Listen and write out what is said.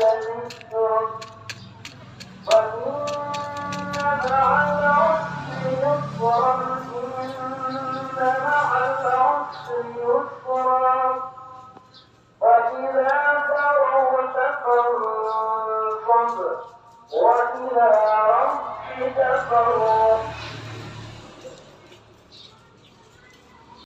ذكرى وإن مع العسر يسرا إن مع العسر يسرا وإذا فرغت فانصب وإلى ربك فارغب